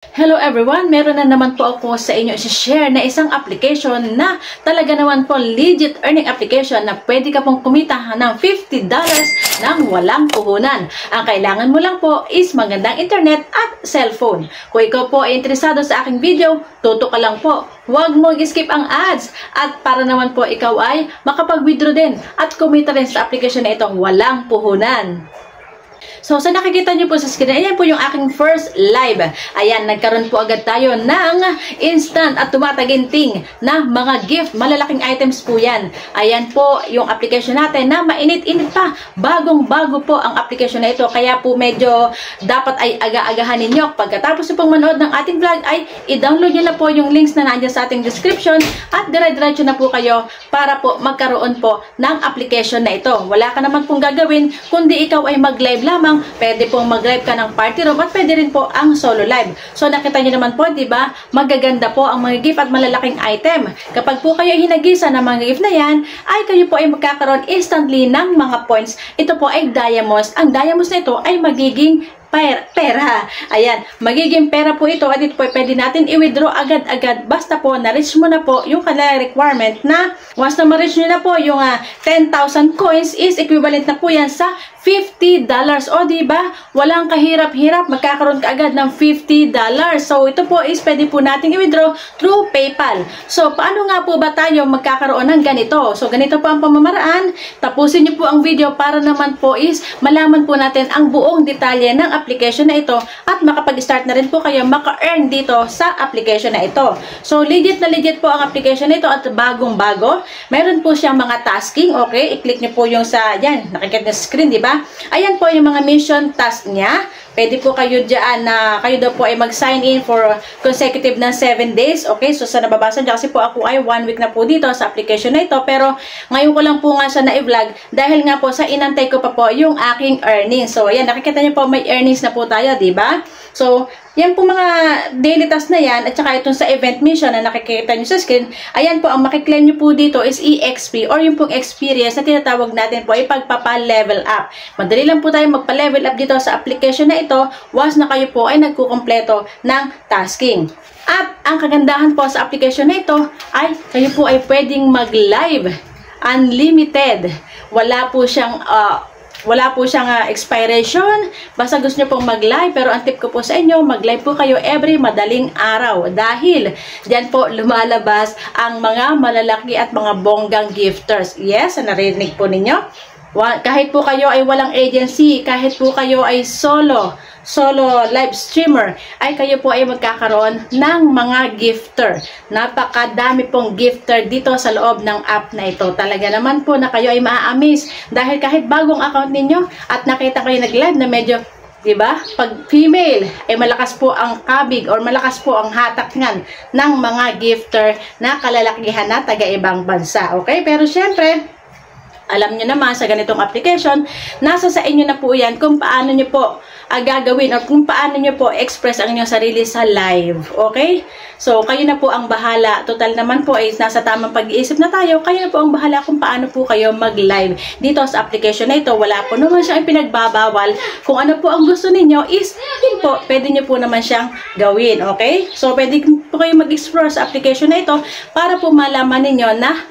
Hello everyone! Meron na naman po ako sa inyo i-share na isang application na talaga naman po legit earning application na pwede ka pong kumita ng $50 nang walang puhunan. Ang kailangan mo lang po is magandang internet at cellphone. Kung ikaw po ay interesado sa aking video, tutok ka lang po. Huwag mong skip ang ads at para naman po ikaw ay makapag-withdraw din at kumita rin sa application na itong walang puhunan. So, sa nakikita nyo po sa screen, ayan po yung aking first live. Ayan, nagkaroon po agad tayo ng instant at tumataginting na mga gift. Malalaking items po yan. Ayan po yung application natin na mainit-init pa. Bagong-bago po ang application na ito. Kaya po medyo dapat ay aga-agahan ninyo. Pagkatapos nyo pong manood ng ating vlog ay i-download nyo na po yung links na nandiyan sa ating description at dire-diretso na po kayo para po magkaroon po ng application na ito. Wala ka naman pong gagawin kundi ikaw ay mag-live lamang. Pwede pong mag-live ka ng party room at pwede rin po ang solo live. So nakita niyo naman po, di ba? Magaganda po ang mga gift at malalaking item. Kapag po kayo hinagisa ng mga gift na yan, ay kayo po ay magkakaroon instantly ng mga points. Ito po ay diamonds. Ang diamonds na ito ay magiging pera. Ayan, magiging pera po ito at ito po pwede natin i-withdraw agad-agad basta po na-reach mo na po yung kanilang requirement na once na ma-reach nyo na po yung 10,000 coins is equivalent na po yan sa $50. O diba? Walang kahirap-hirap, magkakaroon ka agad ng $50. So ito po is pwede po natin i-withdraw through PayPal. So paano nga po ba tayo magkakaroon ng ganito? So ganito po ang pamamaraan. Tapusin nyo po ang video para naman po is malaman po natin ang buong detalye ng application na ito at makapag-start na rin po kayo maka-earn dito sa application na ito. So legit na legit po ang application na ito at bagong-bago. Meron po siyang mga tasking, okay? I-click nyo po yung sa, yan, nakikita na screen, di ba? Ayan po yung mga mission task niya. Pwede po kayo dyan na kayo daw po ay mag-sign in for consecutive na 7 days. Okay, so sa nababasa dyan, kasi po ako ay 1 week na po dito sa application na ito. Pero ngayon ko lang po nga siya na-vlog dahil nga po sa inantay ko pa po yung aking earnings. So ayan, nakikita niyo po may earnings na po tayo, di ba? So, yan po mga daily task na yan at saka itong sa event mission na nakikita nyo sa screen, ayan po, ang makiklaim nyo po dito is EXP or yung pong experience na tinatawag natin po ay pagpapa-level up. Madali lang po tayo magpa-level up dito sa application na ito once na kayo po ay nagkukumpleto ng tasking. At ang kagandahan po sa application na ito ay kayo po ay pwedeng mag-live unlimited. Wala po siyang expiration. Basta gusto nyo pong mag-live. Pero ang tip ko po sa inyo, mag-live po kayo every madaling araw. Dahil diyan po lumalabas ang mga malalaki at mga bonggang gifters. Yes, narinig po ninyo? Kahit po kayo ay walang agency, kahit po kayo ay solo live streamer, ay kayo po ay magkakaroon ng mga gifter. Napakadami pong gifter dito sa loob ng app na ito. Talaga naman po na kayo ay maa-amaze dahil kahit bagong account ninyo at nakita kayo nag-live na medyo, diba? Pag female, ay malakas po ang kabig or malakas po ang hatakngan ng mga gifter na kalalakihan na taga-ibang bansa. Okay? Pero syempre, alam nyo naman sa ganitong application, nasa sa inyo na po yan kung paano nyo po gagawin o kung paano nyo po express ang inyong sarili sa live. Okay? So, kayo na po ang bahala. Total naman po ay nasa tamang pag-iisip na tayo. Kayo na po ang bahala kung paano po kayo mag-live dito sa application na ito. Wala po naman siyang pinagbabawal. Kung ano po ang gusto ninyo is, yun po, pwede nyo po naman siyang gawin. Okay? So, pwede po kayo mag-explore sa application na ito para po malaman ninyo na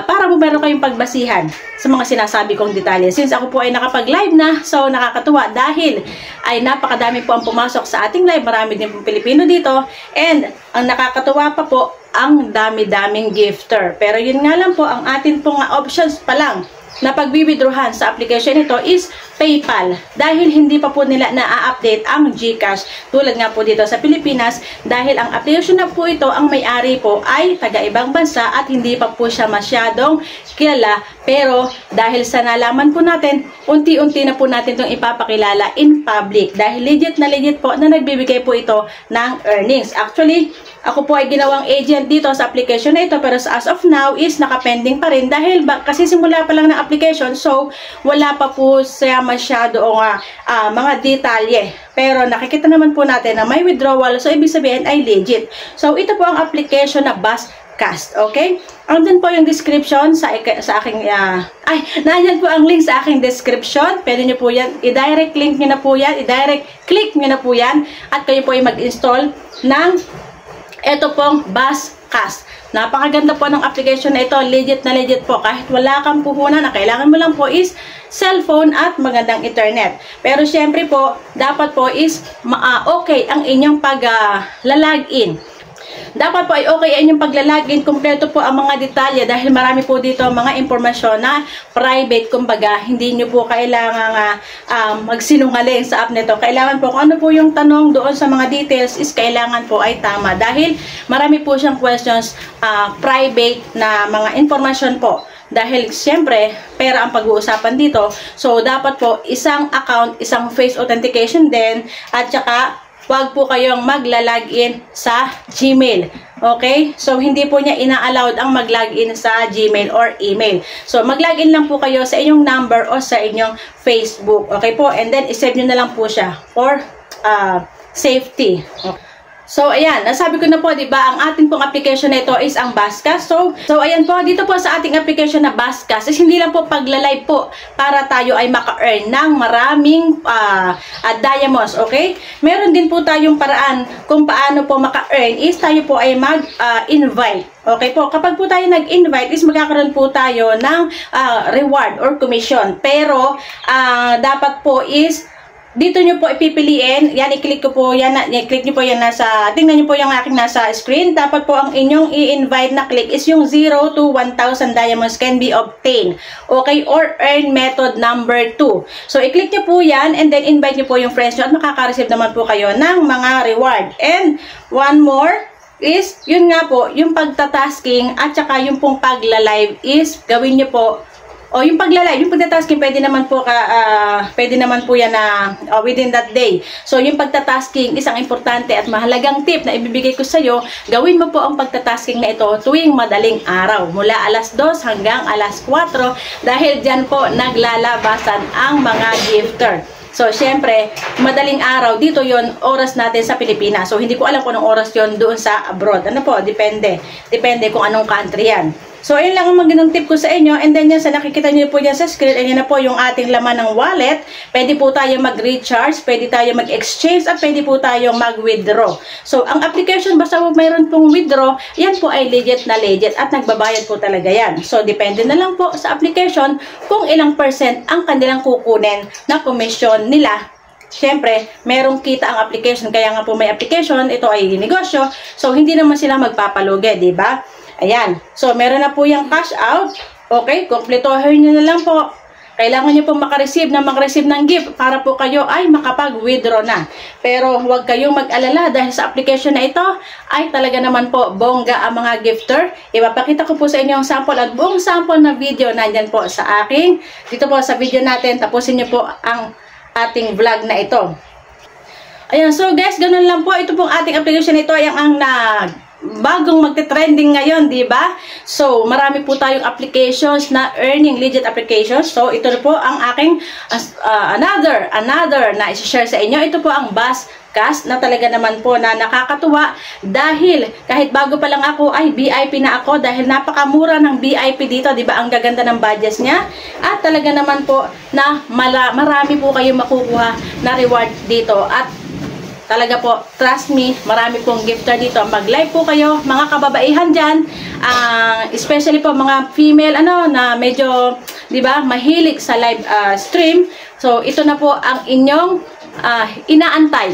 para po meron kayong pagbasihan sa mga sinasabi kong detalye. Since ako po ay nakapag-live na, so nakakatuwa dahil ay napakadami po ang pumasok sa ating live. Marami din pong Pilipino dito. And ang nakakatuwa pa po, ang dami-daming gifter. Pero yun nga lang po, ang atin pong options pa lang na pagbiwithdrawhan sa application ito is PayPal. Dahil hindi pa po nila na-update ang GCash tulad nga po dito sa Pilipinas dahil ang application na po ito, ang may-ari po ay taga-ibang bansa at hindi pa po siya masyadong kilala. Pero dahil sa nalaman po natin, unti-unti na po natin itong ipapakilala in public dahil legit po na nagbibigay po ito ng earnings. Actually, ako po ay ginawang agent dito sa application na ito pero as of now is nakapending pa rin dahil kasi simula pa lang ng application, so wala pa po siya masyado mga detalye. Pero nakikita naman po natin na may withdrawal, so ibig sabihin ay legit. So ito po ang application na Bus Cast. Okay? Andun po yung description sa aking, nandyan po ang link sa aking description. Pwede nyo po yan, i-direct link nyo na po yan, i-direct click nyo na po yan, at kayo po ay mag-install ng ito pong Buzzcast. Napakaganda po ng application na ito, legit na legit po. Kahit wala kang puhunan, na kailangan mo lang po is cellphone at magandang internet. Pero syempre po, dapat po is okay ang inyong pag-login. Dapat po ay okay ang inyong paglalagin, kumpleto po ang mga detalye dahil marami po dito mga impormasyon na private, kumbaga hindi nyo po kailangan magsinungaling sa app nito. Kailangan po kung ano po yung tanong doon sa mga details is kailangan po ay tama dahil marami po siyang questions, private na mga impormasyon po. Dahil siyempre, pera ang pag-uusapan dito. So, dapat po isang account, isang face authentication din at saka huwag po kayong magla-login sa Gmail. Okay? So, hindi po niya ina-allowed ang mag-login sa Gmail or email. So, mag-login lang po kayo sa inyong number o sa inyong Facebook. Okay po? And then, isave nyo na lang po siya for safety. Okay. So, ayan, nasabi ko na po, di ba, ang ating pong application na ito is ang Buzzcast. So, ayan po, dito po sa ating application na Buzzcast, is hindi lang po pagla-live po para tayo ay maka-earn ng maraming diamonds, okay? Meron din po tayong paraan kung paano po maka-earn is tayo po ay mag-invite. Okay po, kapag po tayo nag-invite is magkakaroon po tayo ng reward or commission. Pero, dapat po is dito nyo po ipipiliin, yan, i-click ko po yan, i-click nyo po yan tingnan nyo po yung aking nasa screen. Dapat po ang inyong i-invite na click is yung 0 to 1,000 diamonds can be obtained. Okay, or earn method number 2. So, i-click nyo po yan and then invite nyo po yung friends nyo at makaka-receive naman po kayo ng mga reward. And one more is, yun nga po, yung pagtatasking at saka yung pong pagla-live is gawin nyo po. O yung pagla-live, yung pagtatasking, pwede naman po yan na within that day. So yung pagtatasking, isang importante at mahalagang tip na ibibigay ko sa iyo, gawin mo po ang pagtatasking na ito tuwing madaling araw. Mula alas 2 hanggang alas 4 dahil diyan po naglalabasan ang mga gifter. So, syempre, madaling araw, dito yon oras natin sa Pilipinas. So, hindi ko alam kung anong oras yon doon sa abroad. Ano po? Depende. Depende kung anong country yan. So, ayun lang ang magandang tip ko sa inyo. And then yan, sa nakikita nyo po dyan sa screen, ayan na po yung ating laman ng wallet. Pwede po tayo mag-recharge, pwede tayo mag-exchange, at pwede po tayo mag-withdraw. So, ang application, basta mayroon pong withdraw, yan po ay legit na legit at nagbabayad po talaga yan. So, depende na lang po sa application kung ilang percent ang kanilang kukunin na commission nila. Siyempre, merong kita ang application, kaya nga po may application, ito ay negosyo. So, hindi naman sila magpapalugi, di ba? Ayan. So, meron na po yung cash out. Okay, kumpletohin nyo na lang po. Kailangan nyo po makareceive ng gift para po kayo ay makapag-withdraw na. Pero huwag kayong mag-alala dahil sa application na ito ay talaga naman po bongga ang mga gifter. Ipapakita ko po sa inyo ang sample at buong sample na video nandyan po sa aking. Dito po sa video natin, tapusin nyo po ang ating vlog na ito. Ayan, so guys, ganun lang po. Ito pong ating application na ito ay ang bagong magte-trending ngayon, di ba? So, marami po tayong applications na earning legit applications. So, ito na po ang aking another na i-share sa inyo. Ito po ang Buzzcast na talaga naman po na nakakatuwa dahil kahit bago pa lang ako ay VIP na ako dahil napakamura ng VIP dito, di ba? Ang gaganda ng budgets niya at talaga naman po na marami po kayong makukuha na reward dito at talaga po, trust me, marami pong gifter dito. Mag-live po kayo, mga kababaihan dyan, especially po mga female, na medyo, di ba, mahilig sa live stream. So, ito na po ang inyong inaantay.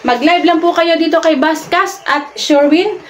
Mag-live lang po kayo dito kay Buzzcast at SureWin.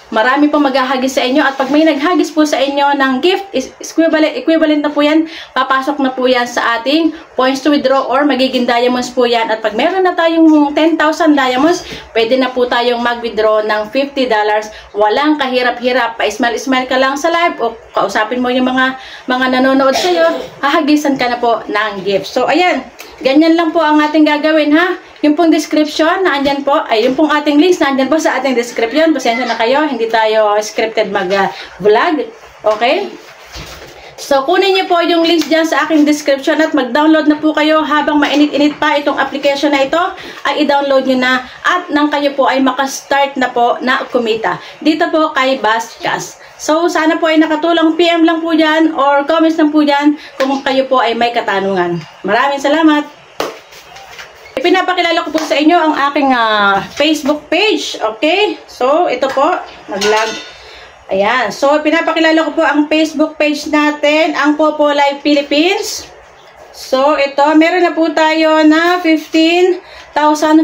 Marami pong maghahagis sa inyo at pag may naghagis po sa inyo ng gift, equivalent na po yan, papasok na po yan sa ating points to withdraw or magiging diamonds po yan. At pag meron na tayong 10,000 diamonds, pwede na po tayong mag-withdraw ng $50. Walang kahirap-hirap. Pa-smile-smile ka lang sa live o kausapin mo yung mga nanonood sa iyo, hahagisan ka na po ng gift. So, ayan, ganyan lang po ang ating gagawin, ha? Yung pong description, naandyan po, yung pong ating links, naandyan po sa ating description. Pasensya na kayo, hindi tayo scripted mag-vlog. Okay? So, kunin niyo po yung link dyan sa aking description at mag-download na po kayo habang mainit-init pa itong application na ito, ay i-download nyo na at nang kayo po ay makastart na po na kumita. Dito po kay Buzzcast. So, sana po ay nakatulong. PM lang po dyan or comments lang po dyan kung kayo po ay may katanungan. Maraming salamat! Ipinapakilala ko po sa inyo ang aking Facebook page. Okay? So, ito po. Nag-log. Ayan. So, pinapakilala ko po ang Facebook page natin, ang Popo Live Philippines. So, ito, meron na po tayo na 15,000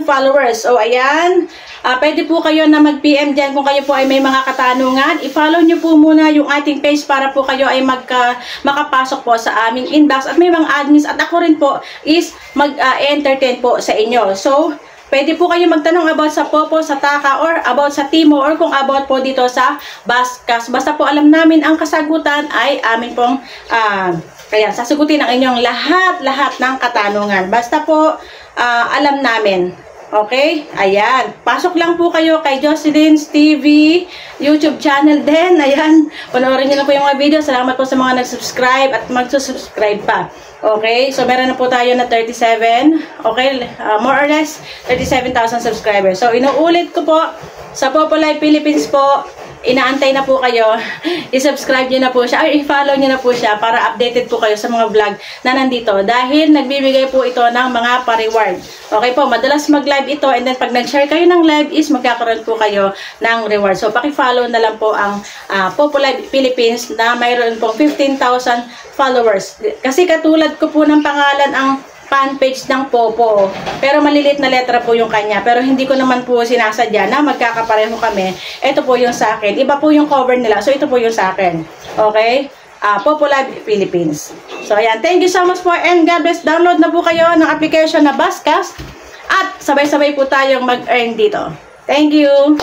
followers. So, ayan. Pwede po kayo na mag-PM dyan kung kayo po ay may mga katanungan. I-follow nyo po muna yung ating page para po kayo ay makapasok po sa aming inbox. At may mga admins at ako rin po is mag-entertain po sa inyo. So, pwede po kayo magtanong about sa Popo, sa Taka, or about sa Timo, or kung about po dito sa Buzzcast. Basta po alam namin ang kasagutan ay amin pong kaya sasagutin ang inyong lahat ng katanungan. Basta po alam namin. Okay? Ayan. Pasok lang po kayo kay Jocelyn's TV YouTube channel din. Ayan. Panoorin nyo na po yung mga video. Salamat po sa mga nag-subscribe at mag-subscribe pa. Okay? So, meron na po tayo na 37. Okay? More or less, 37,000 subscribers. So, inuulit ko po sa Popo Live Philippines po. Inaantay na po kayo. I-subscribe nyo na po siya or i-follow nyo na po siya para updated po kayo sa mga vlog na nandito. Dahil nagbibigay po ito ng mga pa-reward. Okay po, madalas mag-live ito and then pag nag-share kayo ng live is magkakaroon po kayo ng reward. So, paki-follow na lang po ang Popo Live Philippines na mayroon pong 15,000 followers. Kasi katulad ko po ng pangalan ang fan page ng Popo. Pero maliliit na letra po yung kanya. Pero hindi ko naman po sinasadya na magkakapareho kami. Ito po yung sa akin. Iba po yung cover nila. So, ito po yung sa akin. Okay? Popo Live Philippines. So, ayan. Thank you so much po and God bless. Download na po kayo ng application na Buzzcast at sabay-sabay po tayong mag-earn dito. Thank you!